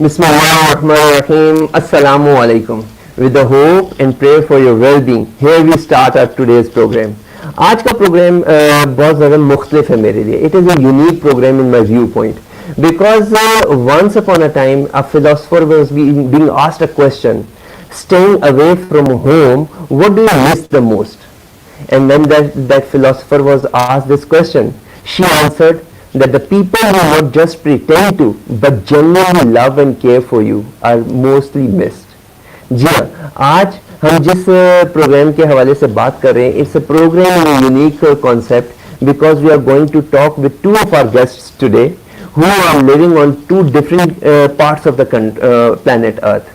Bismillahirrahmanirrahim. Assalamu alaikum. With the hope and prayer for your well-being, here we start our today's program. आज का programme बहुत ज़्यादा मुख्तलिफ है मेरे लिए. It is a unique program in my viewpoint because once upon a time a philosopher was being asked a question, staying away from home, what do you miss the most? And when that philosopher was asked this question, she answered that the people who not just pretend to but genuinely love and care for you are mostly missed. जी हाँ, आज हम जिस programme के हवाले से बात कर रहे हैं, it's a program in unique concept because we are going to talk with two of our guests today who are living on two different parts of the planet Earth.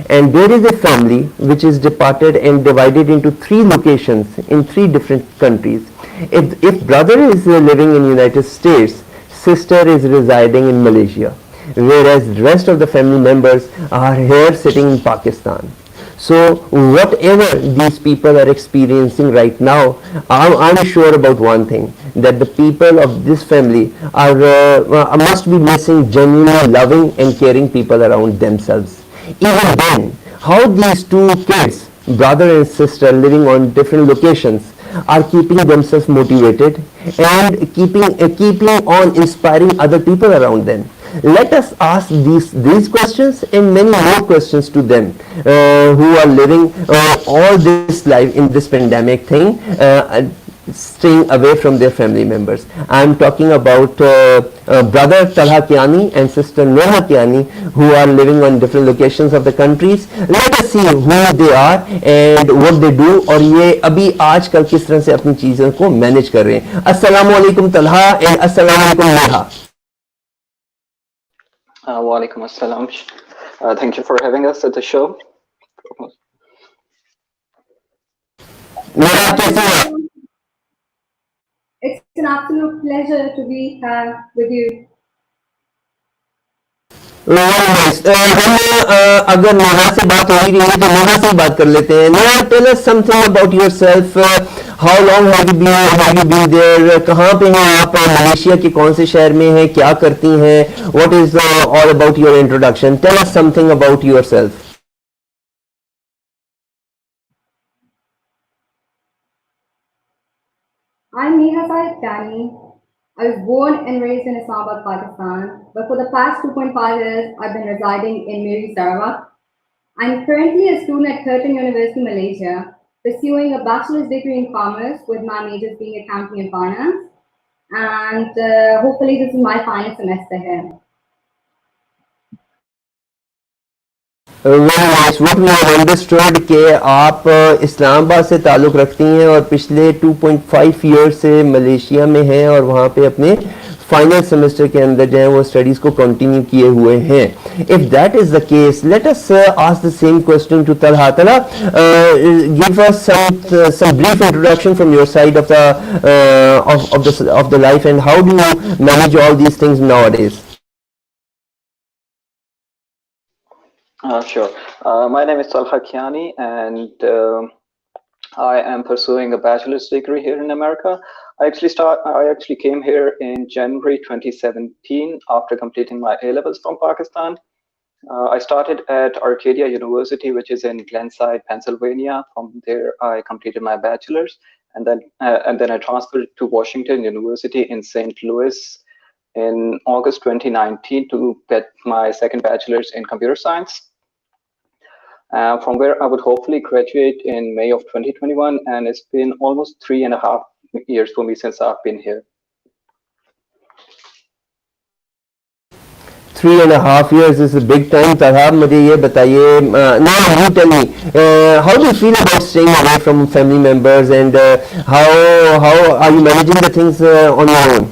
And there is a family which is departed and divided into three locations in three different countries. If brother is living in United States, sister is residing in Malaysia, whereas the rest of the family members are here sitting in Pakistan. So whatever these people are experiencing right now, I'm sure about one thing, that the people of this family are must be missing genuinely loving and caring people around themselves. Even then, how these two kids, brother and sister living on different locations, are keeping themselves motivated and keeping on inspiring other people around them. Let us ask these questions and many more questions to them who are living all this life in this pandemic thing, staying away from their family members. I am talking about brother Talha Kiyani and sister NEHA Kiyani, who are living on different locations of the countries. Let us see who they are and what they do, और ये अभी आजकल किस तरह से अपनी चीज़ों को मैनेज कर रहे हैं. अस्सलामु अलैकुम तलहा and अस्सलामु अलैकुम Neha. Walaikum assalam. Thank you for having us at the show. It's an absolute pleasure to be here with you. अगर नेहा से बात हो रही है तो नेहा से बात कर लेते हैं. Neha, tell us something about yourself. How long have you been there? कहाँ पे हैं आप? मलेशिया के कौन से शहर में हैं? क्या करती हैं? What is all about your introduction? Tell us something about yourself. I'm NEHA KIYANI. I was born and raised in Islamabad, Pakistan, but for the past 2.5 years, I've been residing in Miri, Sarawak. I'm currently a student at Curtin University, Malaysia, pursuing a bachelor's degree in commerce with my majors being accounting and finance. And hopefully this is my final semester here. Very nice. What we have understood कि आप इस्लामाबाद से ताल्लुक़ रखती हैं और पिछले 2.5 year से Malaysia में हैं और वहाँ पे अपने फाइनल सेमेस्टर के अंदर जो है वो स्टडीज़ को कंटिन्यू किए हुए हैं. If that is the case, let us ask the same question to Talha. Talha, give us some brief introduction from your side of the life, and how do you manage all these things nowadays? Sure. My name is Talha Kiyani, and I am pursuing a bachelor's degree here in America. I actually came here in January 2017 after completing my A-levels from Pakistan. I started at Arcadia University, which is in Glenside, Pennsylvania. From there, I completed my bachelor's, and then I transferred to Washington University in St. Louis in August 2019 to get my second bachelor's in computer science. From where I would hopefully graduate in May of 2021, and it's been almost 3.5 years for me since I've been here. 3.5 years is a big time. Talha, मुझे ये बताइए. Now you tell me, how do you feel about staying away from family members, and how are you managing the things on your own?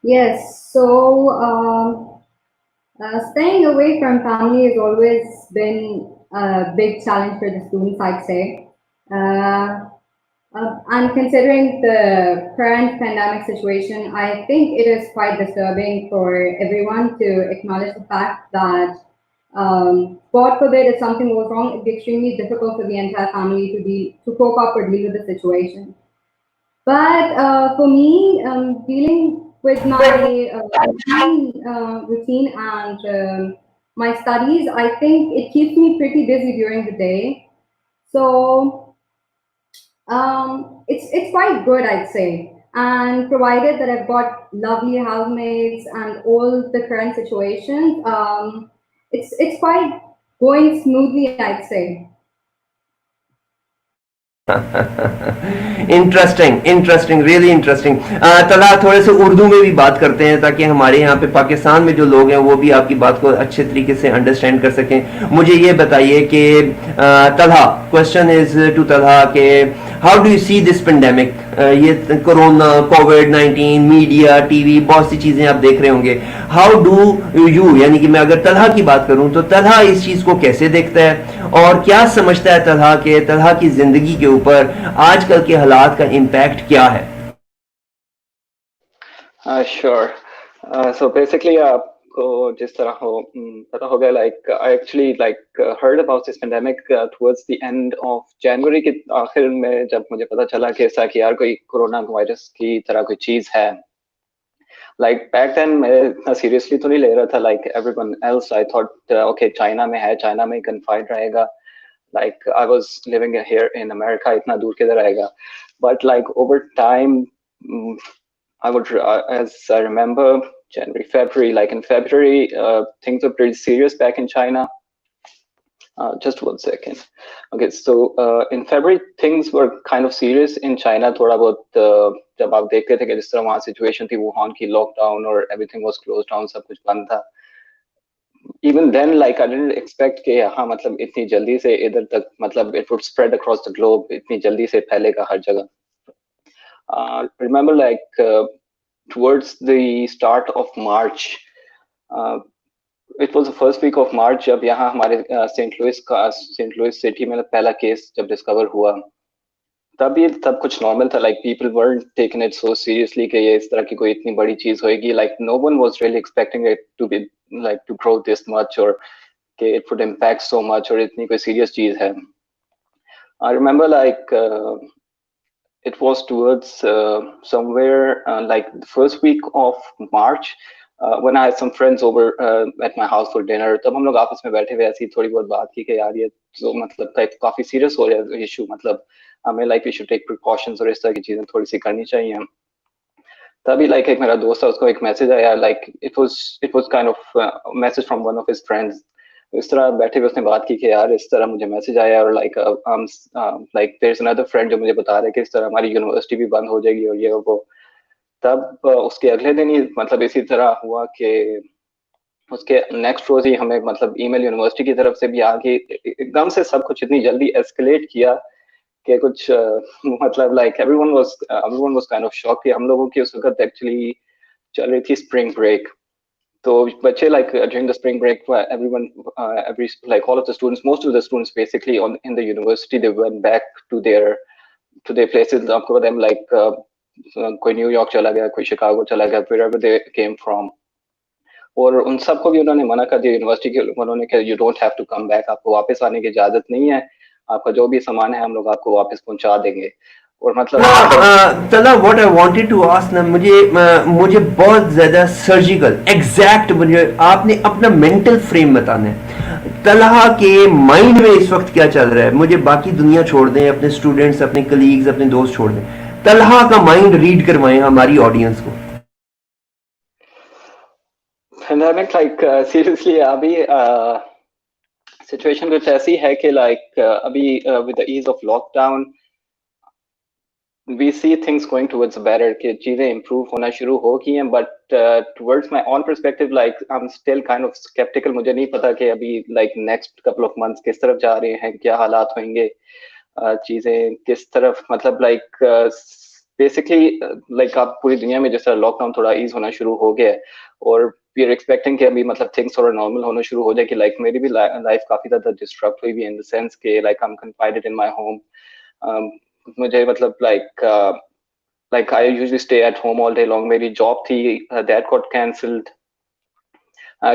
Yes, so staying away from family has always been a big challenge for the students, I'd say. And considering the current pandemic situation, I think it is quite disturbing for everyone to acknowledge the fact that God forbid if something goes wrong, it'd be extremely difficult for the entire family to cope up or deal with the situation. But for me, dealing with my routine and my studies, I think it keeps me pretty busy during the day. So it's quite good, I'd say. And provided that I've got lovely housemates and all the current situations, it's quite going smoothly, I'd say. Interesting interesting really interesting. तला थोड़े से उर्दू में भी बात करते हैं ताकि हमारे यहाँ पे पाकिस्तान में जो लोग हैं वो भी आपकी बात को अच्छे तरीके से अंडरस्टैंड कर सकें। मुझे ये बताइए कि Talha, question is to Talha के how do you see this pandemic, ये कोरोना, कोविड-19, मीडिया, टीवी, बहुत सी चीजें आप देख रहे होंगे। हाउ डू यू, यानी कि मैं अगर तलहा की बात करूं तो तलहा इस चीज को कैसे देखता है और क्या समझता है तलहा की जिंदगी के ऊपर आजकल के हालात का इम्पैक्ट क्या है? Sure. So basically, आपको जिस तरह पता होगा, like I actually heard about this pandemic towards the end of January के आखिर में, जब मुझे पता चला कि ऐसा कि यार कोई कोरोना वायरस की तरह कोई चीज है। Like back then मैं इतना seriously तो नहीं ले रहा था, like everyone else I thought okay China में है, चाइना में confined रहेगा। Like I was living here in America, इतना दूर किधर आएगा? But like over time, I would, as I remember, January, February, like in February, things were pretty serious back in China. Just 1 second. Okay, so in February, things were kind of serious in China. थोड़ा बहुत जब आप देखते थे कि जिस तरह वहाँ situation थी, वुहान की lockdown और everything was closed down, सब कुछ बंद था। Even then, like I didn't expect कि हाँ मतलब इतनी जल्दी से इधर तक, मतलब it would spread across the globe, इतनी जल्दी से फैलेगा हर जगह। Remember, like towards the start of March, it was the first week of March जब यहाँ हमारे सेंट लुइस सिटी में पहला केस जब डिस्कवर हुआ, तब ये सब कुछ नॉर्मल था। Like people weren't taking it so seriously कि ये इस तरह की कोई इतनी बड़ी चीज होएगी। Like no one was really expecting it to be like to grow this much or कि it would impact so much और इतनी कोई serious चीज है। I remember like it was towards somewhere like the first week of March when I had some friends over at my house for dinner। तब हम लोग आपस में बैठे हुए ऐसी थोड़ी बहुत बात की कि यार ये तो मतलब काफी सीरियस हो रहा है इशू, मतलब हमें like we should take precautions और इस तरह की चीजें थोड़ी सी करनी चाहिए। तभी लाइक एक मेरा दोस्त है, उसको एक मैसेज आया, like it was kind of message from one of his friends. इस तरह बैठे हुए उसने बात की कि यार इस तरह मुझे मैसेज आया और like like there is another friend जो मुझे बता रहा है कि इस तरह हमारी यूनिवर्सिटी भी बंद हो जाएगी और ये और वो। तब उसके अगले दिन ही मतलब इसी तरह हुआ कि उसके नेक्स्ट रोज ही हमें मतलब ईमेल यूनिवर्सिटी की तरफ से भी आ गई। एकदम से सब कुछ इतनी जल्दी एस्केलेट किया कि कुछ मतलब like everyone was kind of shock कि हम लोगों की उस वक्त एक्चुअली चल रही थी स्प्रिंग ब्रेक। तो बच्चे like during the spring break, everyone every like all of the students, most of the students basically on in the university, they went back to their places। आपको पता है like कोई New York चला गया, कोई Chicago चला गया, wherever they came from। और उन सबको भी उन्होंने मना कर दिया यूनिवर्सिटी के, उन्होंने कहा you don't have to come back, आपको वापस आने की इजाजत नहीं है, आपका जो भी सामान है हम लोग आपको वापस पहुंचा देंगे। और मतलब तला what I wanted to ask ना, मुझे बहुत ज्यादा सर्जिकल एग्जैक्ट, मुझे आपने अपना मेंटल फ्रेम बताना है। तलहा के माइंड में इस वक्त क्या चल रहा है? मुझे बाकी दुनिया छोड़ दें, अपने स्टूडेंट्स, अपने कलीग्स, अपने दोस्त छोड़ दें, तलहा का माइंड रीड करवाएं हमारी ऑडियंस को। पैंडेमिक लाइक सीरियसली अभी सिचुएशन कुछ ऐसी है कि लाइक अभी with the ease of lockdown we see things going towards better, कि चीजें improve होना शुरू हो गई हैं। but towards my own perspective, like I'm still kind of skeptical। मुझे नहीं पता कि अभी like next couple of months किस तरफ जा रहे हैं, क्या हालात होंगे, चीजें किस तरफ, मतलब like basically like आप पूरी दुनिया में जैसा लॉकडाउन थोड़ा ईज होना शुरू हो गया है और we are expecting कि अभी मतलब things थोड़ा नॉर्मल होना शुरू हो जाए। कि like मेरी भी लाइफ काफी ज्यादा डिस्टर्ब हुई भी in the sense कि like I'm confined in my home। मुझे मतलब like I usually stay at home all day long। मेरी जॉब थी that got cancelled।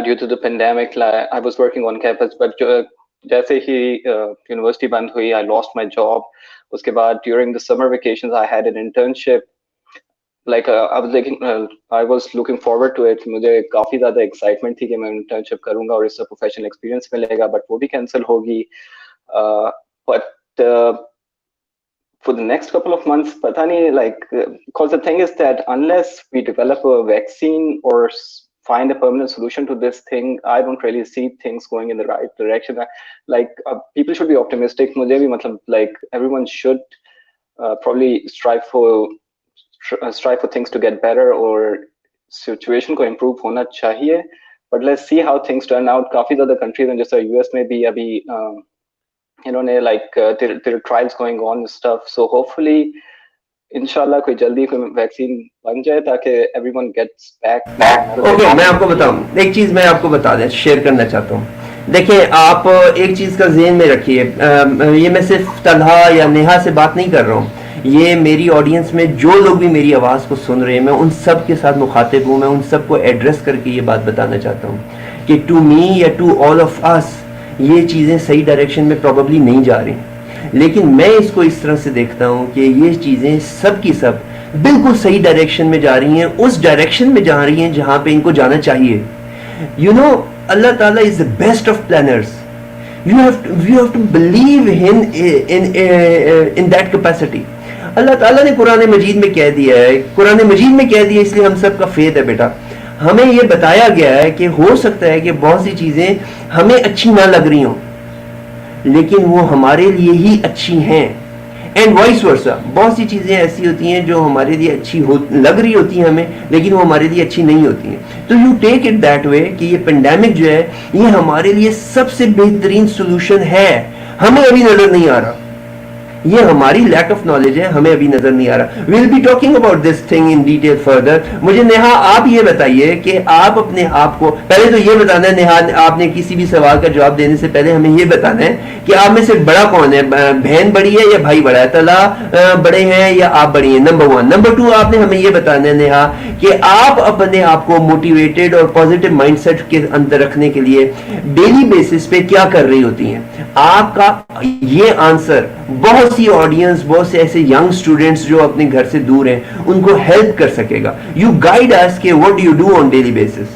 due to the pandemic. I was working on campus, but जैसे ही university बंद हुई, I lost my job. उसके बाद during the summer vacations, I had an internship. I was looking forward to it. मुझे काफी ज़्यादा excitement थी कि मैं internship करूँगा और इससे professional experience मिलेगा, but वो भी cancel होगी. But for the next couple of months, पता नहीं, because the thing is that unless we develop a vaccine or find a permanent solution to this thing, I don't really see things going in the right direction. People should be optimistic. मुझे भी मतलब everyone should probably strive for things to get better or situation को improve होना चाहिए. But let's see how things turn out. काफी ज़्यादा countries हैं, जैसे US में भी अभी there are trials going on and stuff. So hopefully, inshallah, कोई जल्दी कोई वैक्सीन बन जाए ताकि everyone gets back. Okay, मैं आपको बताऊं, एक चीज मैं आपको बता दें, शेयर करना चाहता हूँ. देखिए, आप एक चीज का ज़हन में रखिए, ये मैं सिर्फ तलहा या नेहा से बात नहीं कर रहा हूँ, ये मेरी ऑडियंस में जो लोग भी मेरी आवाज़ को सुन रहे हैं, मैं उन सब के साथ मुखातिब हूँ. मैं उन सब को एड्रेस करके ये बात बताना चाहता हूँ कि टू मी या टू ऑल ऑफ अस ये चीज़ें सही डायरेक्शन में प्रॉबली नहीं जा रही, लेकिन मैं इसको इस तरह से देखता हूँ कि ये चीज़ें सब की सब बिल्कुल सही डायरेक्शन में जा रही हैं, उस डायरेक्शन में जा रही हैं जहाँ पे इनको जाना चाहिए. You know, Allah Taala is the best of planners. You have to believe in that capacity. Allah Taala ने कुरान मजीद में कह दिया है, कुरान मजीद में कह दिया, इसलिए हम सबका फेथ है बेटा. हमें ये बताया गया है कि हो सकता है कि बहुत सी चीजें हमें अच्छी ना लग रही हों, लेकिन वो हमारे लिए ही अच्छी हैं. एंड वाइस वर्सा, बहुत सी चीजें ऐसी होती हैं जो हमारे लिए अच्छी लग रही होती हैं हमें, लेकिन वो हमारे लिए अच्छी नहीं होती हैं. तो you take it that way कि ये पेंडेमिक जो है ये हमारे लिए सबसे बेहतरीन सोल्यूशन है. हमें अभी नजर नहीं आ रहा, ये हमारी लैक ऑफ नॉलेज है, हमें अभी नजर नहीं आ रहा. We will be talking about this thing in detail further. मुझे नेहा आप ये बताइए कि आप अपने आप को पहले तो ये बताना है, नेहा आपने किसी भी सवाल का जवाब देने से पहले हमें ये बताना है कि आप में से बड़ा कौन है, बहन बड़ी है या भाई बड़ा है, तला बड़े हैं या आप बड़ी हैं, नंबर 1. नंबर 2, आपने हमें ये बताना है नेहा कि आप अपने आप को मोटिवेटेड और पॉजिटिव माइंडसेट के अंदर रखने के लिए डेली बेसिस पे क्या कर रही होती हैं. आपका ये आंसर बहुत सी ऑडियंस, बहुत से ऐसे यंग स्टूडेंट्स जो अपने घर से दूर हैं, उनको हेल्प कर सकेगा. यू गाइड अस कि what do you do on daily basis.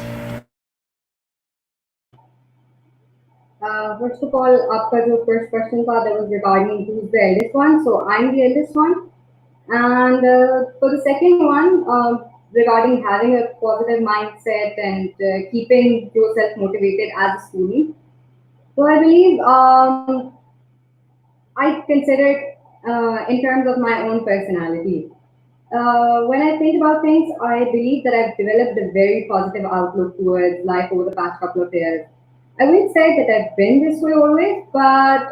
First of all, आपका जो first question था, that was regarding who's the eldest one. So I'm the eldest one. And for the second one, regarding having a positive mindset and keeping yourself motivated as a student. So I believe I consider it in terms of my own personality. When I think about things, I believe that I've developed a very positive outlook towards life over the past couple of years. I wouldn't say that I've been this way always, but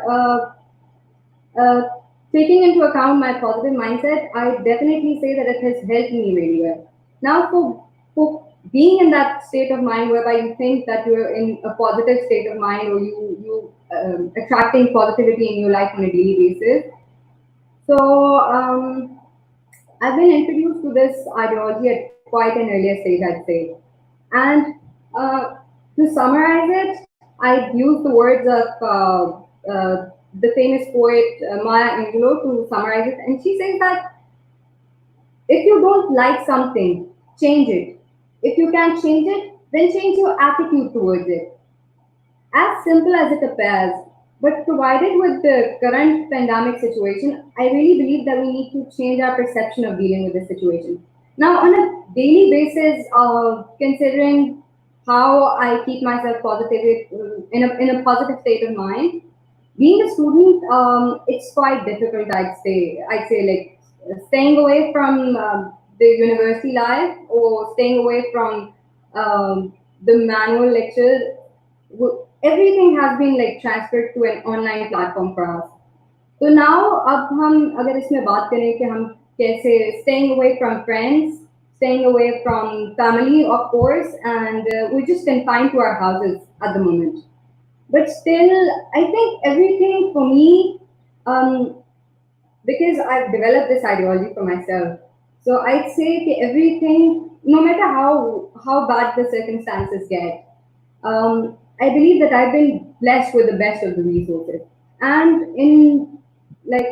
taking into account my positive mindset, I definitely say that it has helped me really well. Now, for being in that state of mind whereby you think that you're in a positive state of mind, or you attracting positivity in your life on a daily basis. So I've been introduced to this ideology at quite an earlier stage, I'd say. And to summarize it, I'd use the words of the famous poet Maya Angelou to summarize it. And she says that if you don't like something, change it. If you can't change it, then change your attitude towards it. As simple as it appears, but provided with the current pandemic situation, I really believe that we need to change our perception of dealing with this situation. Now, on a daily basis, considering how I keep myself positive in a positive state of mind, being a student, it's quite difficult. I'd say like staying away from the university life, or staying away from the manual lectures. Everything has been like transferred to an online platform for us. So now, अब हम अगर इसमें बात करें कि हम कैसे staying away from friends, staying away from family, of course, and we're just confined to our houses at the moment. But still, I think everything for me, because I've developed this ideology for myself. So I'd say that everything, no matter how bad the circumstances get, I believe that I've been blessed with the best of the resources. And in like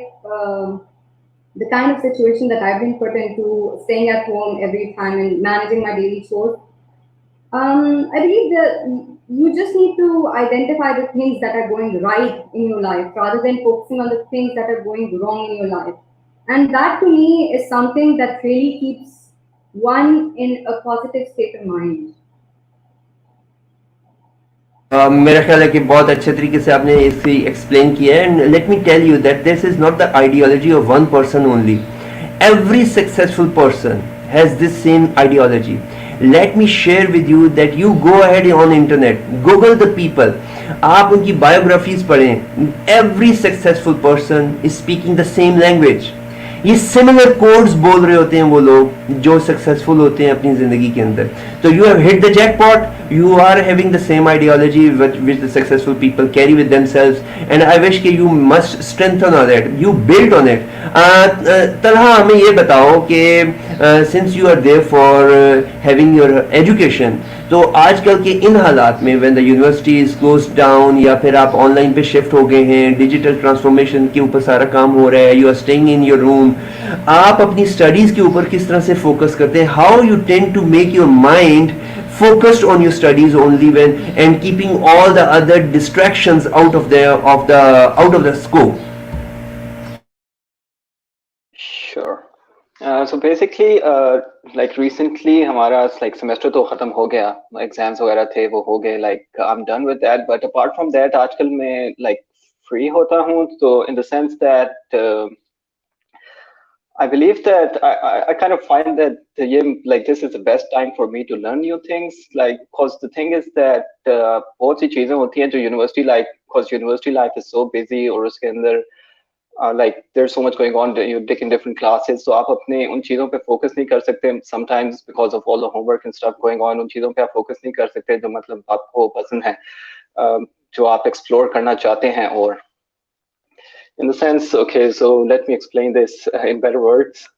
the kind of situation that I've been put into, staying at home every time and managing my daily chores, I believe that you just need to identify the things that are going right in your life rather than focusing on the things that are going wrong in your life. And that to me is something that really keeps one in a positive state of mind. मेरा ख्याल है कि बहुत अच्छे तरीके से आपने इसे एक्सप्लेन किया है and let me tell you that this is not the ideology of one person only every successful person has this same ideology. Let me share with you that you go ahead on internet, google the people, आप उनकी biographies पढ़ें. Every successful person is speaking the same language. ये similar codes बोल रहे होते हैं वो लोग जो सक्सेसफुल होते हैं अपनी जिंदगी के अंदर. तो you have hit the jackpot. You are having the same ideology which the successful people carry with themselves, and I wish कि you must strengthen on that. You build on it. Talha हमें ये बताओ कि since you are there for having your education, तो आजकल के इन हालात में when the university is closed down या फिर आप ऑनलाइन पे शिफ्ट हो गए हैं, डिजिटल ट्रांसफॉर्मेशन के ऊपर सारा काम हो रहा है, you are staying in your room, आप अपनी स्टडीज के ऊपर किस तरह से फोकस करते हैं? How you tend to make your mind focused on your studies only when and keeping all the other distractions out of the scope? Sure. So basically, like recently, हमारा like semester तो खत्म हो गया, exams वगैरह थे वो हो गए, like I'm done with that. But apart from that, आजकल मैं like free होता हूँ, so in the sense that I believe that I kind of find that like this is the best time for me to learn new things. Like, because the thing is that बहुत सी चीजें होती हैं जो university life, because university life is so busy और उसके अंदर like there's so much going on. You're taking different classes, so आप अपने उन चीजों पे focus नहीं कर सकते. Sometimes because of all the homework and stuff going on, उन चीजों पे आप focus नहीं कर सकते जो मतलब आपको पसंद है, जो आप explore करना चाहते हैं. और in the sense, okay, so let me explain this in better words.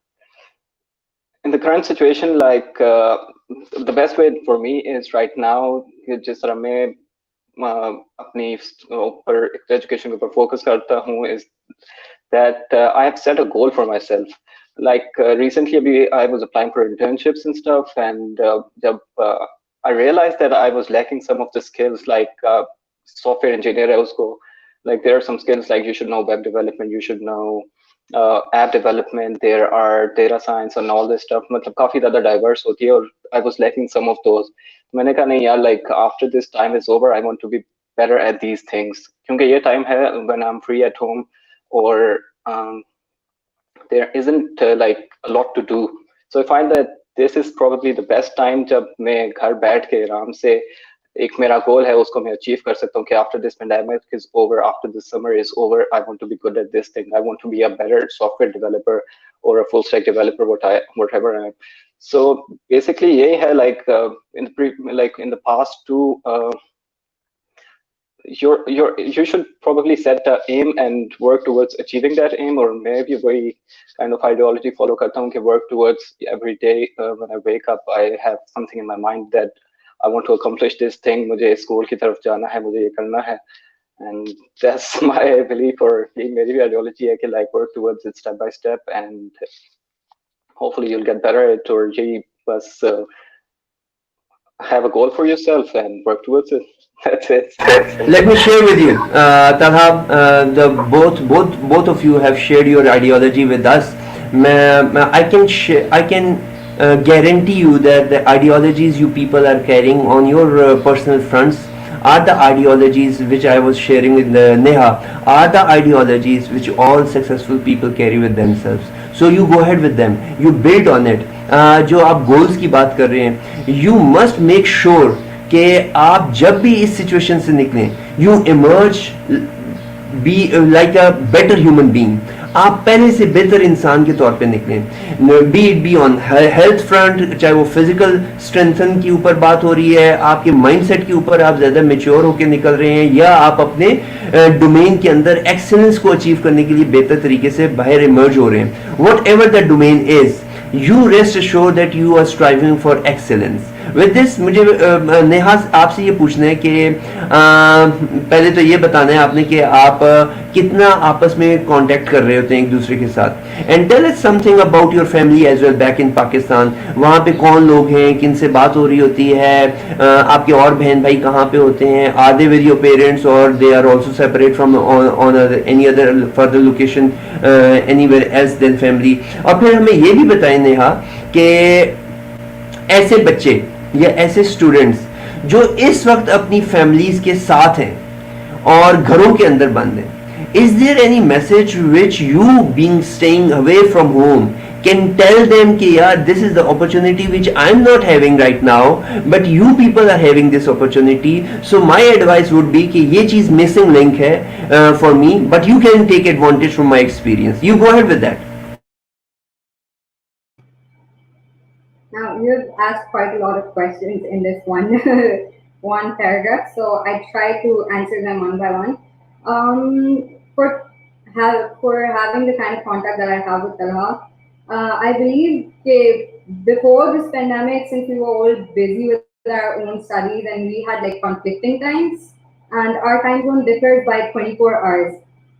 In the current situation, like the best way for me is right now, जिस तरह मैं अपनी ऊपर education के ऊपर focus करता हूँ, is that I have set a goal for myself. Like recently, I was applying for internships and stuff, and I realized that I was lacking some of the skills, like software engineer है उसको. Like there are some skills like you should know web development, you should know app development, there are data science and all this stuff. मतलब काफी ज़्यादा diverse होती है और I was lacking some of those. मैंने कहा नहीं यार, like after this time is over, I want to be better at these things. क्योंकि ये time है when I'm free at home or there isn't like a lot to do. So I find that this is probably the best time जब मैं घर बैठ के आराम से एक मेरा गोल है उसको मैं अचीव कर सकता हूँ कि after this pandemic is over, after this summer is over, I want to be good at this thing. I want to be a better software developer or a full stack developer, whatever I am. So basically, यही है like in the past two. You should probably set an aim and work towards achieving that aim, or maybe वही kind of ideology follow करता हूँ कि work towards every day. When I wake up, I have something in my mind that I want to accomplish this thing. मुझे school की तरफ जाना है, मुझे ये करना है, and that's my belief, or ये मेरी भी ideology है कि like work towards it step by step, and hopefully you'll get better at it, or यही बस have a goal for yourself and work towards it. That's it. Let me share with you, Talha, both of you have shared your ideology with us. I can guarantee you that the ideologies you people are carrying on your personal fronts are the ideologies which I was sharing with NEHA, are the ideologies which all successful people carry with themselves. So you go ahead with them, you build on it. जो आप goals की बात कर रहे हैं, you must make sure कि आप जब भी इस सिचुएशन से निकलें, you emerge be like a better human being. आप पहले से बेहतर इंसान के तौर पे निकलें. Be it be on health front, चाहे वो physical strengthen के ऊपर बात हो रही है, आपके mindset के ऊपर आप ज़्यादा mature होके निकल रहे हैं, या आप अपने domain के अंदर excellence को achieve करने के लिए बेहतर तरीके से बाहर emerge हो रहे हैं. Whatever the domain is, you rest assured that you are striving for excellence. With this मुझे नेहा आपसे ये पूछना है कि पहले तो ये बताना है आपने कि आप कितना आपस में कांटेक्ट कर रहे होते हैं एक दूसरे के साथ, and tell us something about your family as well back in Pakistan. वहाँ पे कौन लोग हैं, किन से बात हो रही होती है, आपके और बहन भाई कहाँ पे होते हैं, are they with your parents और they are also separate from on any other further location anywhere else than family. और फिर हमें ये भी बताएं नेहा कि ऐसे बच्चे या ऐसे स्टूडेंट्स जो इस वक्त अपनी फैमिलीज के साथ हैं और घरों के अंदर बंद हैं, is there any message which you being staying away from home can tell them कि यार this is the opportunity which I'm not having right now but you people are having this opportunity, so my advice would be कि ये चीज missing link है for me but you can take advantage from my experience. You go ahead with that. Now you've asked quite a lot of questions in this one one paragraph, so I try to answer them one by one. For having the kind of contact that I have with Talha, I believe that before this pandemic, since we were all busy with our own studies and we had like conflicting times, and our time zone differs by 24 hours.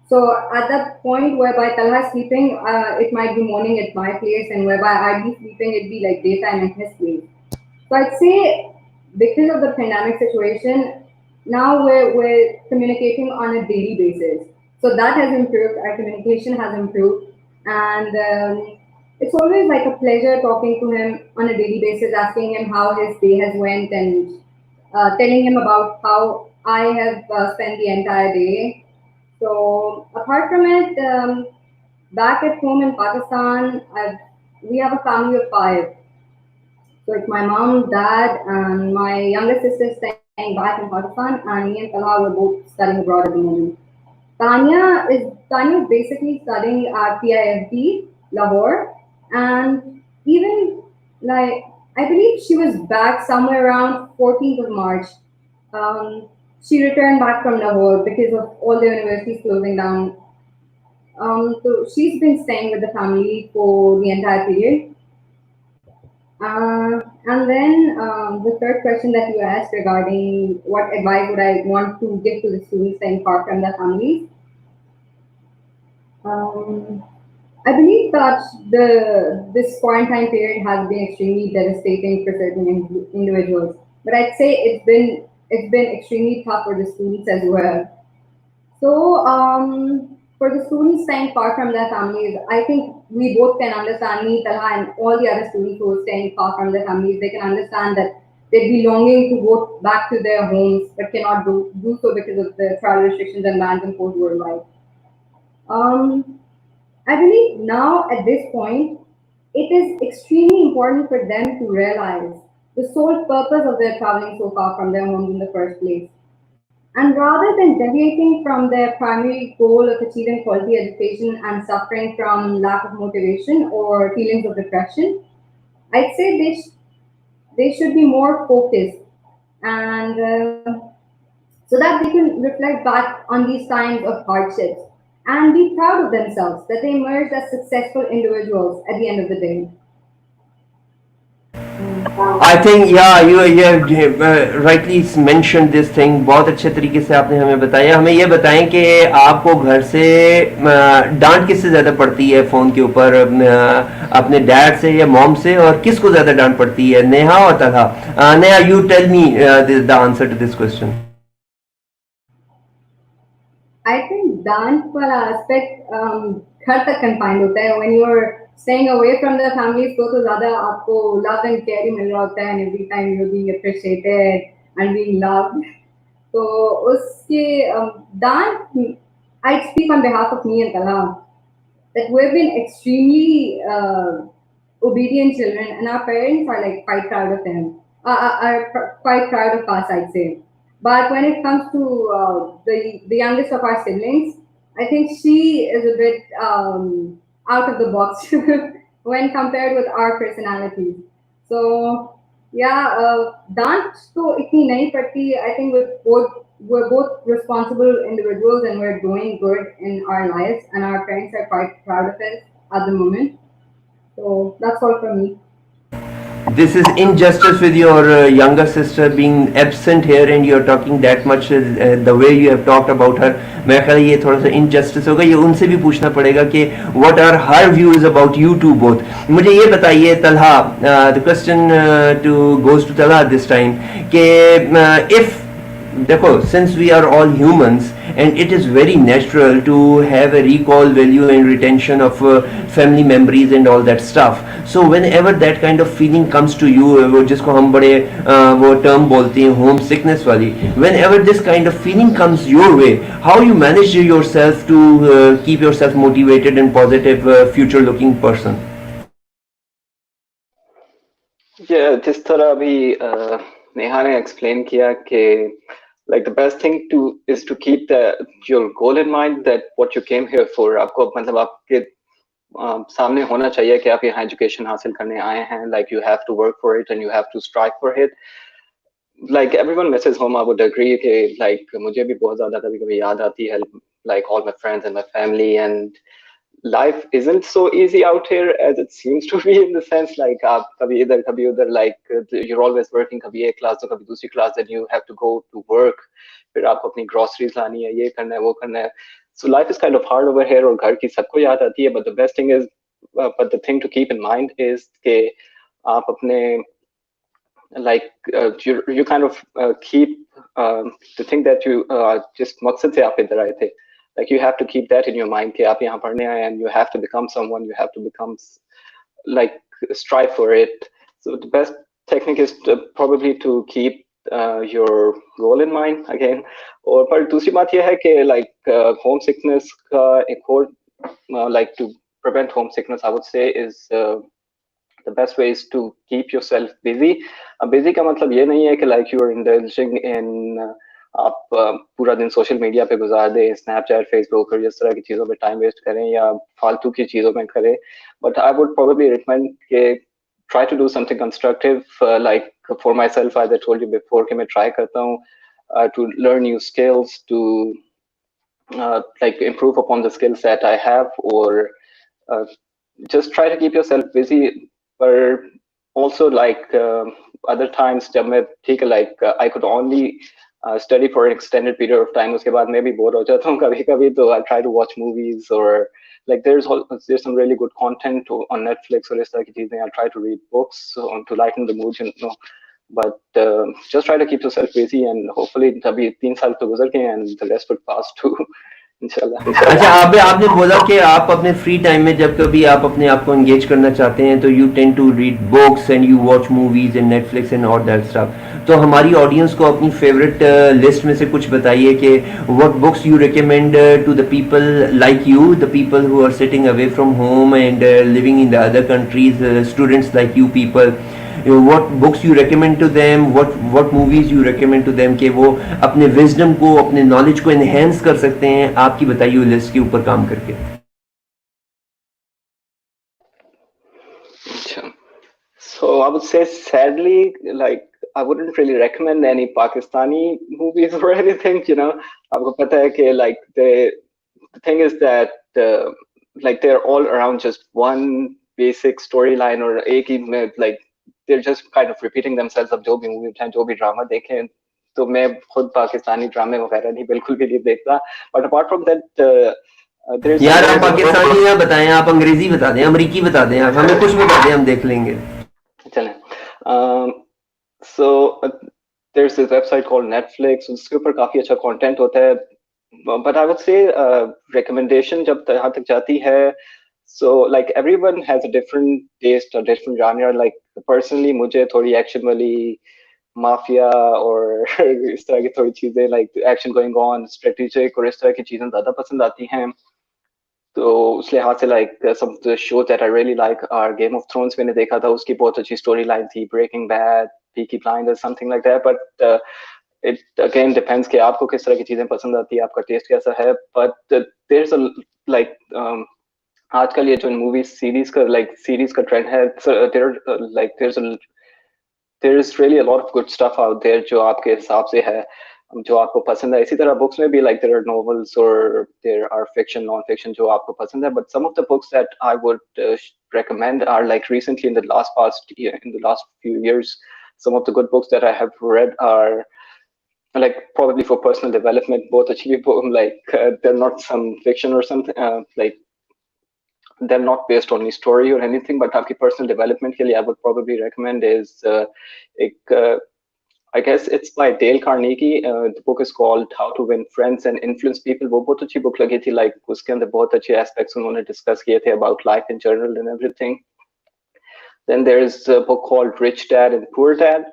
So at that point whereby Talha is sleeping, it might be morning at my place, and whereby I'd be sleeping, it'd be like daytime at his place. So I'd say because of the pandemic situation, now we're communicating on a daily basis. So that has improved. Our communication has improved, and it's always like a pleasure talking to him on a daily basis, asking him how his day has went, and telling him about how I have spent the entire day. So apart from it, back at home in Pakistan, we have a family of five. So it's my mom, dad, and my younger sister staying back in Pakistan, and me and Talha were both studying abroad at the moment. Tanya is basically studying at PIFB, Lahore, and even like I believe she was back somewhere around 14th of March. She returned back from Lahore because of all the universities closing down. So she's been staying with the family for the entire period. And then the third question that you asked regarding what advice would I want to give to the students staying far from their families. I believe that this quarantine period has been extremely devastating for certain individuals, but I'd say it's been extremely tough for the students as well. So, for the students staying far from their families, I think we both can understand, me, Talha, and all the other students who are staying far from their families, they can understand that they'd be longing to go back to their homes, but cannot do so because of the travel restrictions and bans imposed worldwide. Um, I believe now at this point, it is extremely important for them to realize the sole purpose of their traveling so far from their homes in the first place. And rather than deviating from their primary goal of achieving quality education and suffering from lack of motivation or feelings of depression, I'd say they should be more focused, and so that they can reflect back on these times of hardships and be proud of themselves that they emerged as successful individuals at the end of the day. I think yeah you have rightly mentioned this thing. बहुत अच्छे तरीके से आपने हमें बताया. हमें ये बताएं कि आपको घर से डांट किससे ज्यादा पड़ती है फोन के ऊपर, अपने डैड से या मॉम से, और किसको ज्यादा डांट पड़ती है, नेहा और Talha? Neha, you tell me the answer to this question. I think dance वाला aspect घर तक confined होता है. When you're staying away from the families, तो ज़्यादा आपको love and care ही मिल रहा होता है, and every time you're being appreciated and being loved. So उसके dance, I speak on behalf of me and Talha that we've been extremely obedient children, and our parents are like quite proud of them. Quite proud of us, I'd say. But when it comes to the youngest of our siblings, I think she is a bit out of the box when compared with our personalities. So yeah, dance to itni nahi padti. I think we're both responsible individuals and we're doing good in our lives, and our parents are quite proud of us at the moment. So that's all from me. this is injustice with your younger sister being absent here and you're talking that much the way you have talked about her. मेरा ख्याल ये थोड़ा सा injustice होगा, ये उनसे भी पूछना पड़ेगा कि what are her views about you two both. मुझे ये बताइए Talha, the question to goes to Talha this time कि if देखो, since we are all humans and it is very natural to have a recall value and retention of family memories and all that stuff, so whenever that kind of feeling comes to you, वो जिसको हम बड़े वो term बोलते हैं home sickness वाली, whenever this kind of feeling comes your way, how you manage yourself to keep yourself motivated and positive future looking person? Yeah, जिस तरह अभी नेहा ने एक्सप्लेन किया कि like the best thing to is to keep your goal in mind, that what you came here for. आपको मतलब आपके सामने होना चाहिए कि आप यहाँ एजुकेशन हासिल करने आए हैं. Like you have to work for it and you have to strive for it. Like everyone misses home, I would agree कि like मुझे भी बहुत ज़्यादा कभी-कभी याद आती है, like all my friends and my family, and life isn't so easy out here as it seems to be, in the sense like आप कभी इधर कभी उधर, like you're always working, कभी एक क्लास तो कभी दूसरी class, then you have to go to work, फिर आपको अपनी groceries लानी है, ये करना है वो करना है. So life is kind of hard over here, और घर की सबको याद आती है, but the best thing is but the thing to keep in mind is कि आप अपने like you kind of keep the thing that you just मकसद से आप इधर आए थे, like you have to keep that in your mind कि आप यहाँ पढ़ने आए and you have to become someone, you have to become like strive for it. So the best technique is probably to keep your goal in mind again. और पर दूसरी बात यह है कि like homesickness का एक और like to prevent homesickness, I would say, is the best way is to keep yourself busy. Busy का मतलब ये नहीं है कि like you are indulging in आप पूरा दिन सोशल मीडिया पे गुजार दें, स्नैपचैट, फेसबुक और इस तरह की चीज़ों पे टाइम वेस्ट करें या फालतू की चीज़ों में करें. But I would probably recommend के try to do something constructive. Like for myself, as I told you before, कि मैं try करता हूँ to learn new skills, to like improve upon the skills that I have, or just try to keep yourself busy. But also like other times जब मैं ठीक है like I could only study for an extended period of time, उसके बाद मैं भी bore हो जाता हूँ कभी-कभी, तो I try to watch movies, or like there's some really good content on Netflix और इस तरह की चीजें. I try to read books to lighten the mood, you know. But just try to keep yourself busy, and hopefully अभी 3 साल तो गुजर गए and the rest would pass too. अच्छा, आपने बोला कि आप अपने फ्री टाइम में जब कभी आप अपने आप को एंगेज करना चाहते हैं तो you tend to read books and you watch movies and Netflix and all that stuff. तो हमारी ऑडियंस को अपनी फेवरेट लिस्ट में से कुछ बताइए कि what books you recommend to the people like you, the people who are sitting away from home and living in the other countries, students like you people. what books you recommend to them, what movies you recommend to them कि वो अपने wisdom को, अपने knowledge को enhance कर सकते हैं आपकी बताई हुई लिस्ट के ऊपर काम करके. So I would say sadly, like I wouldn't really recommend any Pakistani movies or anything, you know. आपको पता है कि like the thing is that like they're all around just one basic storyline, or एक ही में like they're just kind of repeating themselves. अब जो भी movie उठाएं, जो भी ड्रामा देखें, तो मैं खुद पाकिस्तानी ड्रामे वगैरह नहीं, बिल्कुल भी नहीं देखता. बट अपार्ट फ्रॉम दैट यार आप पाकिस्तानी ना बताएं, आप अंग्रेजी बता दें, अमेरिकी बता दें, आप हमें कुछ बता दें, हम देख लेंगे. चलें. So there's this website called Netflix, उसके ऊपर काफी अच्छा कंटेंट होता है. But I would say recommendation जब यहाँ तक जाती है, so like everyone has a different taste or different genre. Like personally मुझे थोड़ी एक्शन वाली, माफिया और इस तरह की थोड़ी चीजें, like action going on, strategic और इस तरह की चीजें ज्यादा पसंद आती हैं. तो उस लिहाज से like some of the shows that I really like are Game of Thrones. मैंने देखा था, उसकी बहुत अच्छी स्टोरी लाइन थी. Breaking Bad, Peaky Blinders, something like that. But it again depends कि आपको किस तरह की चीजें पसंद आती है, आपका टेस्ट कैसा है. But there's a like आजकल ये जो मूवी सीरीज का like सीरीज का ट्रेंड है, like there's really a lot of good stuff out there जो आपके हिसाब से है. जो आपको पसंद है. इसी तरह books में भी like there are novels or there are fiction, non-fiction जो आपको पसंद है. But some of the books that I would recommend are like recently in the last few years, some of the good books that I have read are like probably for personal development, both achievable, like they're not some fiction or something, like they're not based on any story or anything, but आपकी personal development के लिए I would probably recommend is I guess it's by Dale Carnegie. The book is called How to Win Friends and Influence People. वो बहुत अच्छी book लगी थी, like उसके अंदर बहुत अच्छे aspects उन्होंने discuss किए थे about life in general and everything. Then there's a book called Rich Dad and Poor Dad.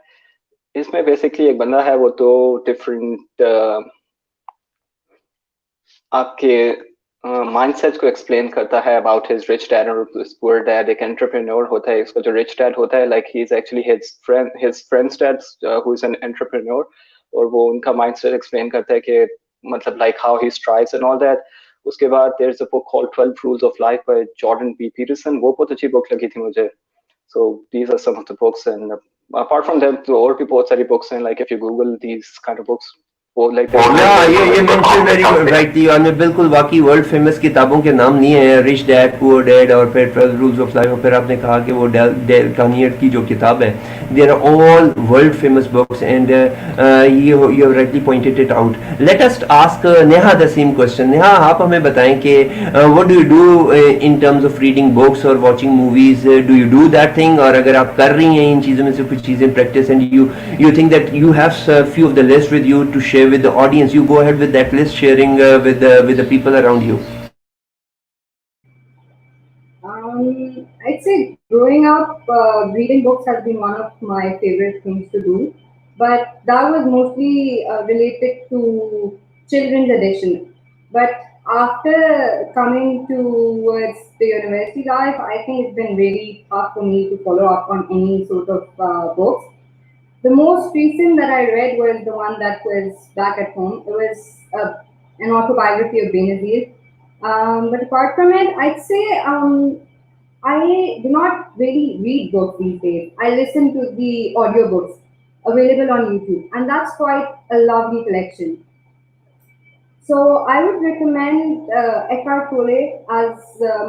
इसमें basically एक बंदा है, वो तो different आपके माइंडसेट को एक्सप्लेन करता है अबाउट हिज रिच डैड और पुअर डैड. एक एंटरप्रेन्योर होता है, इसका जो रिच डैड होता है like he is actually his friend's dad who is an entrepreneur, और वो उनका माइंडसेट एक्सप्लेन करता है कि मतलब like how he strives and all that. उसके बाद there is a book called 12 rules of life by Jordan B Peterson. वो बहुत अच्छी बुक लगी थी मुझे. सो these are some of the books and apart from them तो और भी बहुत सारी बुक्स हैं, like if you google these kind of books. ये मेंशन वेरी राइटली, और मैं बिल्कुल वाकई वर्ल्ड फेमस किताबों के नाम नहीं है, रिच डैड पुअर डैड और फिर 12 रूल्स ऑफ लाइफ, और फिर आपने कहा कि वो डेल कार्नियर की जो किताब है, they are all world famous books and you have rightly pointed it out. Let us ask Neha the same question. Neha, आप हमें बताएं कि what do you do in terms of reading books और watching movies? Do you do that thing? और अगर आप कर रही हैं इन चीज़ों में से कुछ चीज़ें practice and you think that you have few of the list with you to share with the audience, you go ahead with that list, sharing with the people around you. I'd say growing up, reading books has been one of my favorite things to do, but that was mostly related to children's edition. But after coming towards the university life, I think it's been really tough for me to follow up on any sort of books. The most recent that I read was the one that was back at home. It was an autobiography of Benazir. But apart from it, I'd say I do not really read books these days. I listen to the audiobooks available on YouTube, and that's quite a lovely collection. So I would recommend Eckhart Tolle as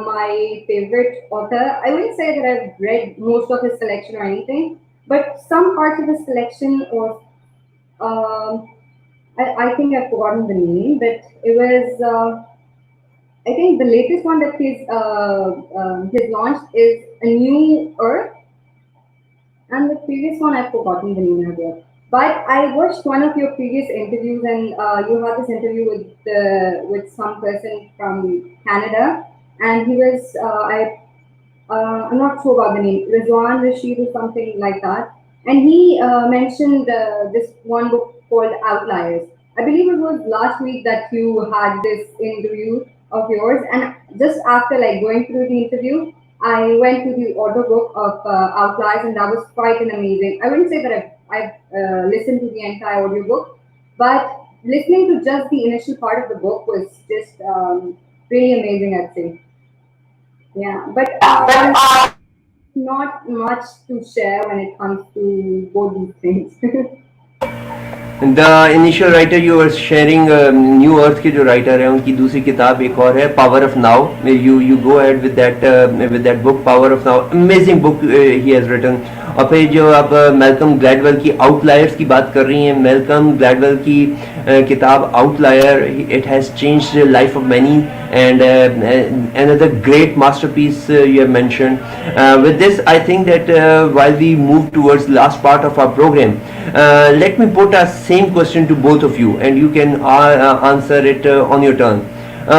my favorite author. I wouldn't say that I've read most of his collection or anything, but some parts of his collection was, I think I've forgotten the name, but it was, I think the latest one that he's launched is A New Earth, and the previous one I've forgotten the name of it. But I watched one of your previous interviews, and you had this interview with some person from Canada, and he was I'm not sure about the name, Rizwan Rashid or something like that. And he mentioned this one book called Outliers. I believe it was last week that you had this interview of yours, and just after like going through the interview, I went to the audiobook of Outliers, and that was quite an amazing. I wouldn't say that I've listened to the entire audiobook, but listening to just the initial part of the book was just really amazing, I'd say. Yeah, but not much to share when it comes to both these things. The initial writer you were sharing, New Earth के जो writer हैं उनकी दूसरी किताब एक और है, power of now. you go ahead with that book, power of now, amazing book he has written. और फिर जो आप मैल्कम ग्लैडवेल की आउटलायर्स की बात कर रही हैं, मैल्कम ग्लैडवेल की किताब outlier, it has changed the life of many and another great masterpiece you have mentioned. With this, I think that while we move towards the last part of our program, let me put a same question to both of you, and you can answer it on your turn.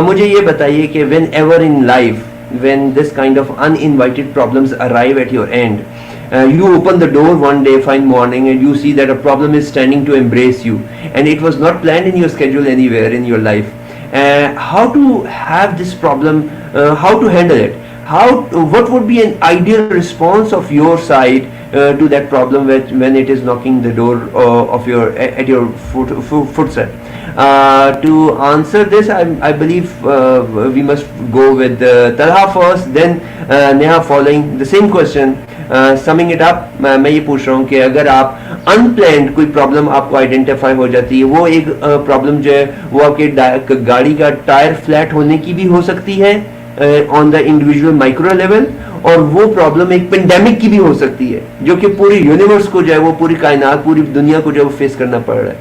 मुझे ये बताइए कि whenever in life, when this kind of uninvited problems arrive at your end, you open the door one day fine morning and you see that a problem is standing to embrace you, and it was not planned in your schedule anywhere in your life. How to have this problem, how to handle it, what would be an ideal response of your side to that problem when it is knocking the door of your at your footstep? To answer this, I believe we must go with Talha first, then Neha following the same question. Summing it up, मैं ये पूछ रहा हूँ कि अगर आप unplanned कोई problem आपको आइडेंटिफाई हो जाती है, वो एक प्रॉब्लम जो है वो आपके गाड़ी का टायर फ्लैट होने की भी हो सकती है on the individual micro level, और वो प्रॉब्लम एक पेंडेमिक की भी हो सकती है जो कि पूरी यूनिवर्स को जो है वो पूरी कायनात पूरी दुनिया को जो है वो फेस करना पड़ रहा है.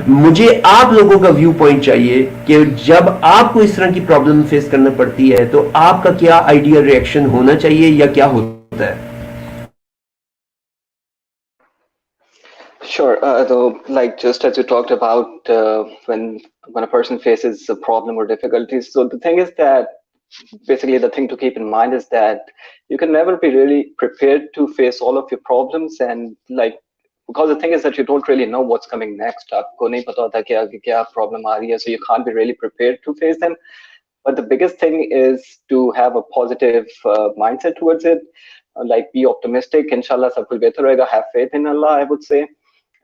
मुझे आप लोगों का व्यू पॉइंट चाहिए कि जब आपको इस तरह की प्रॉब्लम फेस करना पड़ती है तो आपका क्या आइडियल रिएक्शन होना चाहिए या क्या होता है? Sure. Though, like just as you talked about when a person faces a problem or difficulties. So the thing is that basically the thing to keep in mind is that you can never be really prepared to face all of your problems, and like because the thing is that you don't really know what's coming next. आपको नहीं पता होता कि आगे क्या problem आ रही है, so you can't be really prepared to face them. But the biggest thing is to have a positive mindset towards it. Like be optimistic. Inshallah, सब कुछ बेहतर होएगा. Have faith in Allah, I would say.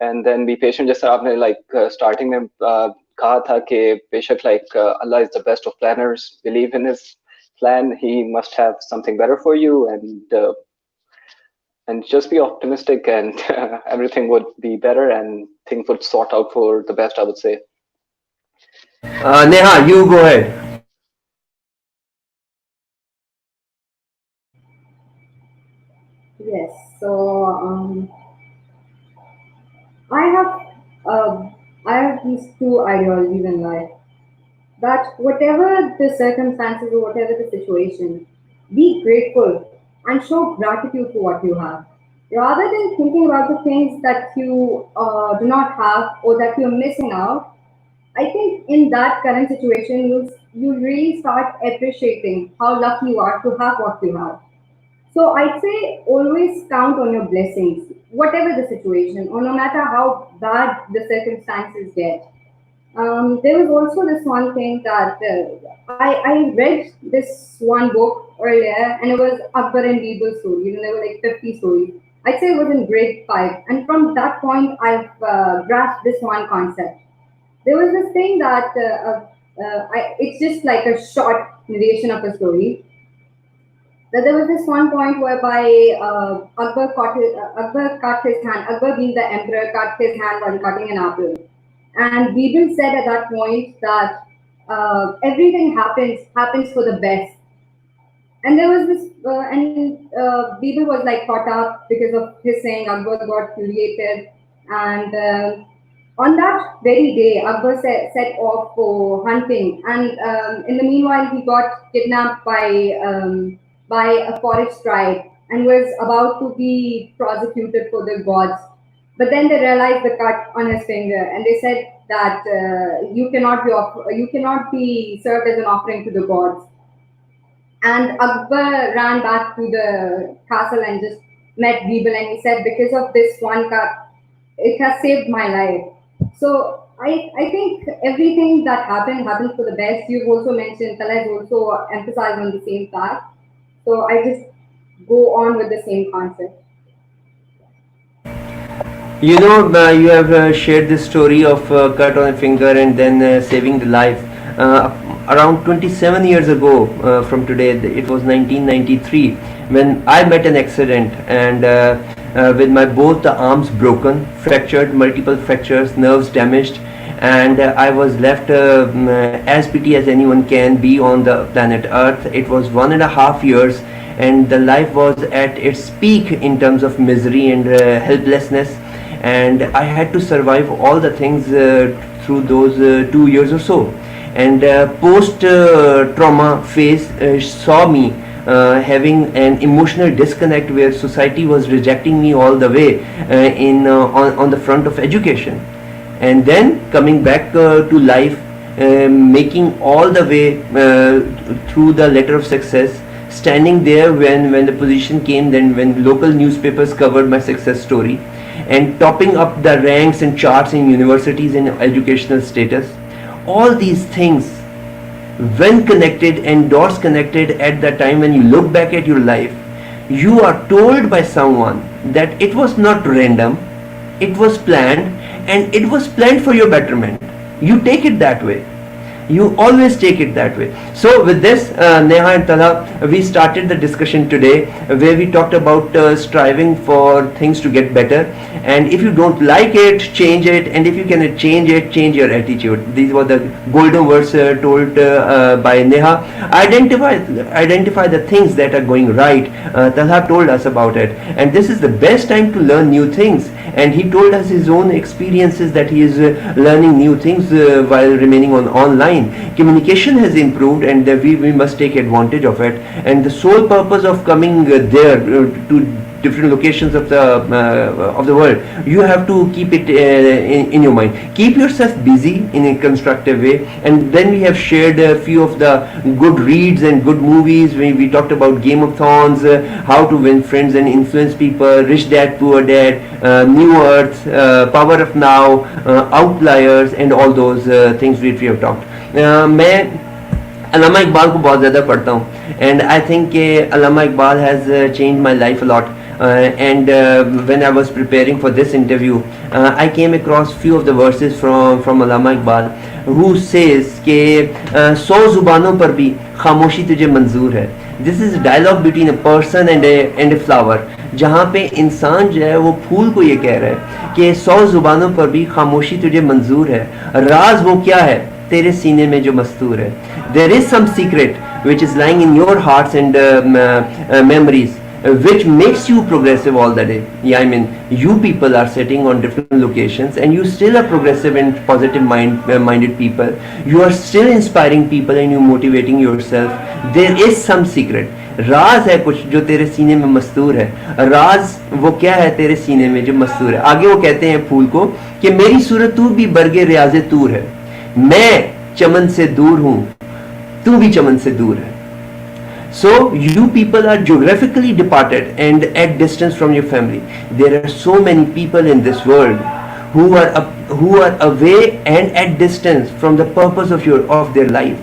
And then be patient. जैसे आपने like starting में कहा था कि बेशक like Allah is the best of planners. Believe in His plan. He must have something better for you, and just be optimistic, and everything would be better, and things would sort out for the best, I would say. Neha, you go ahead. Yes. So I have these two ideologies in life. That whatever the circumstances or whatever the situation, be grateful and show gratitude for what you have. Rather than thinking about the things that you do not have or that you're missing out, I think in that current situation, you really start appreciating how lucky you are to have what you have. So I'd say always count on your blessings, whatever the situation, or no matter how bad the circumstances get. There was also this one thing that I read this one book earlier, and it was Akbar and Birbal stories, and there were like 50 stories. I'd say it was in grade 5, and from that point, I've grasped this one concept. There was this thing that it's just like a short narration of a story. That there was this one point whereby Akbar cut his hand. Akbar, being the emperor, cut his hand while cutting an apple. And Birbal said at that point that everything happens for the best. And there was this, Birbal was like caught up because of his saying. Akbar got humiliated, and on that very day, Akbar set off for hunting. And in the meanwhile, he got kidnapped by a forest tribe and was about to be prosecuted for the gods. But then they realized the cut on his finger, and they said that you cannot be served as an offering to the gods. And Akbar ran back to the castle and just met Birbal, and he said, because of this one cut, it has saved my life. So I think everything that happens for the best. You've also mentioned, Tala has also emphasized on the same fact. So I just go on with the same concept. You know, you have shared this story of cut on a finger and then saving the life. Around 27 years ago from today, it was 1993, when I met an accident, and with my both the arms broken, fractured, multiple fractures, nerves damaged, and I was left as pity as anyone can be on the planet Earth. It was 1.5 years, and the life was at its peak in terms of misery and helplessness, and I had to survive all the things through those 2 years or so. And post trauma phase saw me having an emotional disconnect where society was rejecting me all the way on the front of education, and then coming back to life, making all the way through the ladder of success, standing there when the position came, then when local newspapers covered my success story, and topping up the ranks and charts in universities and educational status. All these things when connected and dots connected at that time when you look back at your life, you are told by someone that it was not random, it was planned, and it was planned for your betterment. You take it that way. You always take it that way. So with this, Neha and Talha, we started the discussion today where we talked about striving for things to get better, and if you don't like it, change it, and if you cannot change it, change your attitude. These were the golden words told by Neha. Identify the things that are going right. Talha told us about it, and this is the best time to learn new things, and he told us his own experiences that he is learning new things while remaining online. Communication has improved, and we must take advantage of it, and the sole purpose of coming there to different locations of the world, you have to keep it in your mind. Keep yourself busy in a constructive way, and then we have shared a few of the good reads and good movies. We talked about Game of Thrones, How to Win Friends and Influence People, Rich Dad Poor Dad, New Earth, Power of Now, Outliers, and all those things which we have talked. मैं अल्लामा इकबाल को बहुत ज़्यादा पढ़ता हूँ, and I think Allama Iqbal has change my life allot. And when I was preparing for this interview, I came across few of the verses from Allama Iqbal, who says कि 100 जुबानों पर भी खामोशी तुझे मंजूर है. This is a dialogue between a person and a flower, जहाँ पे इंसान जो है वो फूल को ये कह रहा है कि 100 जुबानों पर भी खामोशी तुझे मंजूर है, राज वो क्या है तेरे सीने में जो मस्तूर है. There is some secret which is lying in your hearts and memories, which makes you progressive all the day. Yeah, I mean, you people are sitting on different locations and you still are progressive and positive minded people. You are still inspiring people and you motivating yourself. There is some secret. राज है कुछ जो तेरे सीने में मस्तूर है. राज वो क्या है तेरे सीने में जो मस्तूर है. आगे वो कहते हैं फूल को कि मेरी सूरत तू भी बरगे रियाज़े तूर है, मैं चमन से दूर हूँ, तू भी चमन से दूर है. So you people are geographically departed and at distance from your family. There are so many people in this world who are away and at distance from the purpose of their life.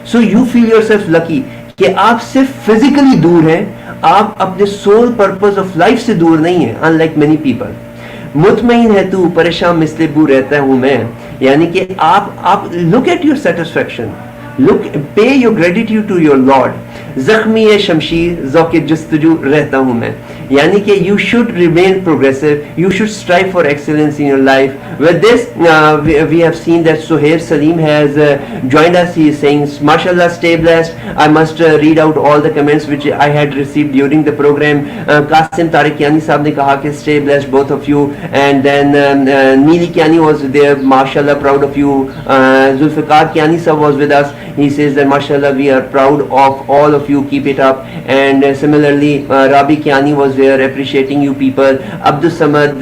So you feel yourself lucky कि आप सिर्फ physically दूर हैं, आप अपने sole purpose of life से दूर नहीं हैं, unlike many people. मुतमईन है तू परेशान मिसले बू रहता हूँ मैं, यानी कि आप look at your satisfaction. Look, pay your gratitude to your Lord. जख्मी है शमशीर ज़ौक़े जुस्तजू रहता हूँ मैं, यानी कि you should remain progressive, you should strive for excellence in your life. With this, we have seen that Suhair Salim has joined us. He is saying, "Mashallah, stay blessed." I must read out all the comments which I had received during the program. Qasim Tariq Kiani साहब ने कहा कि stay blessed both of you, and then Neeli Kiani was there. Mashallah, proud of you. Zulfikar Kiani sir was with us. He says that Mashallah, we are proud of all of you, keep it up. And similarly, Rabi Kiani was there appreciating you people. Abdul Samad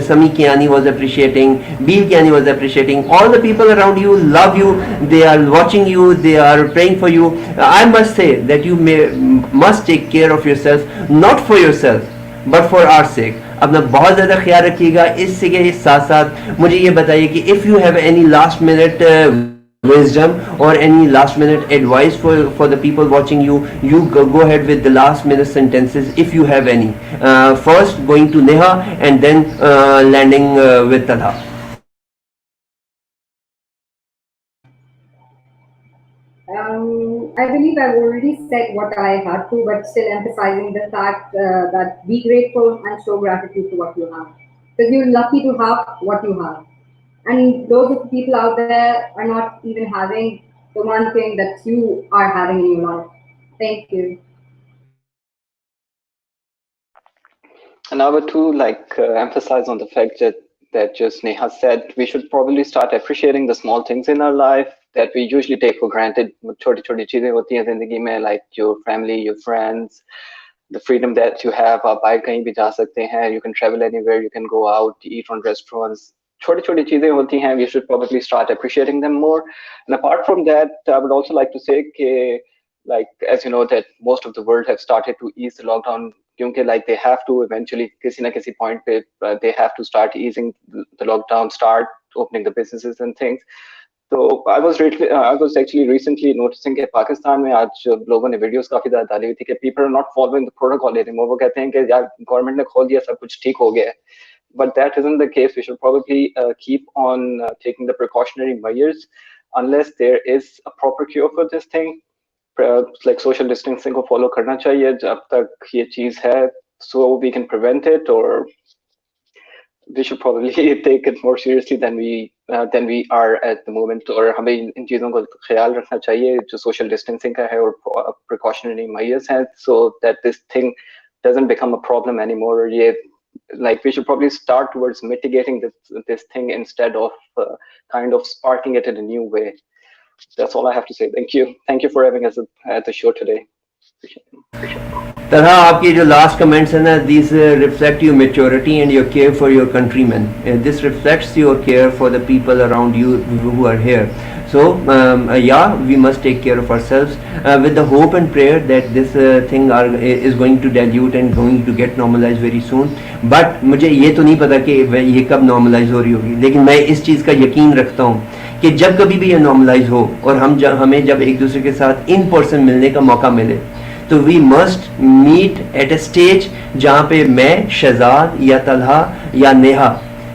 Sami Kiani was appreciating, Bil Kiani was appreciating. All the people around you love you, they are watching you, they are praying for you. I must say that you must take care of yourself, not for yourself but for our sake. अपना बहुत ज़्यादा ख्याल रखिएगा. इससे के साथ साथ मुझे ये बताइए कि if you have any last minute wisdom or any last minute advice for the people watching you, go ahead with the last minute sentences if you have any. First going to Neha and then landing with Talha. I believe I've already said what I had to, but still emphasizing the fact that be grateful and show gratitude to what you have, because you're lucky to have what you have. And those of the people out there are not even having the one thing that you are having in your life. Thank you. And I would too emphasize on the fact that just Neha said, we should probably start appreciating the small things in our life that we usually take for granted. छोटी छोटी चीजें होती हैं जिंदगी में, like your family, your friends, the freedom that you have. आप बाहर कहीं भी जा सकते हैं, you can travel anywhere, you can go out, eat on restaurants. छोटी छोटी चीजें होती हैं, we should probably start appreciating them more. And apart from that, I would also like to say कि, like, as you know, that most of the world have started to ease the lockdown, क्योंकि like they have to eventually किसी ना किसी point पे they have to start easing the lockdown, start opening the businesses and things. तो I was actually recently noticing कि पाकिस्तान में आज लोगों ने वीडियोस काफी ज्यादा डाली हुई थी कि people are not following the protocol anymore. वो कहते हैं कि यार गवर्नमेंट ने खोल दिया, सब कुछ ठीक हो गया है. But that isn't the case. We should probably keep on taking the precautionary measures unless there is a proper cure for this thing. Like social distancing को follow करना चाहिए जब तक ये चीज है, so we can prevent it, or we should probably take it more seriously than we are at the moment. और हमें इन चीजों को ख्याल रखना चाहिए जो social distancing का है और precautionary measures हैं, so that this thing doesn't become a problem anymore. ये like we should probably start towards mitigating this thing instead of kind of sparking it in a new way. That's all I have to say. Thank you for having us at the show today. तरह आपके जो last comments हैं ना, this reflect your maturity and your care for your countryman. This reflects your care for the people around you who are here. So yeah, we must take care of ourselves with the hope and prayer that this thing is going to dilute and going to get normalized very soon. But मुझे ये तो नहीं पता कि ये कब normalize हो रही होगी, लेकिन मैं इस चीज़ का यकीन रखता हूँ कि जब कभी भी ये normalize हो और हमें जब एक दूसरे के साथ in person मिलने का मौका मिले, तो we must meet at a stage जहाँ पे मैं, शहजाद या तलहा या नेहा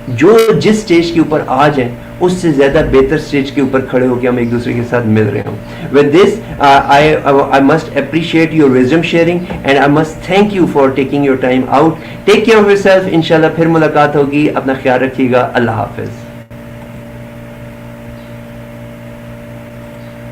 जो जिस स्टेज के ऊपर आज हैं उससे ज़्यादा बेहतर स्टेज के ऊपर खड़े होकर हम एक दूसरे के साथ मिल रहे हों. With this I must appreciate your wisdom sharing and I must thank you for taking your time out. Take care of yourself. इंशाल्लाह फिर मुलाकात होगी. अपना ख्याल रखिएगा. अल्लाह हाफिज़.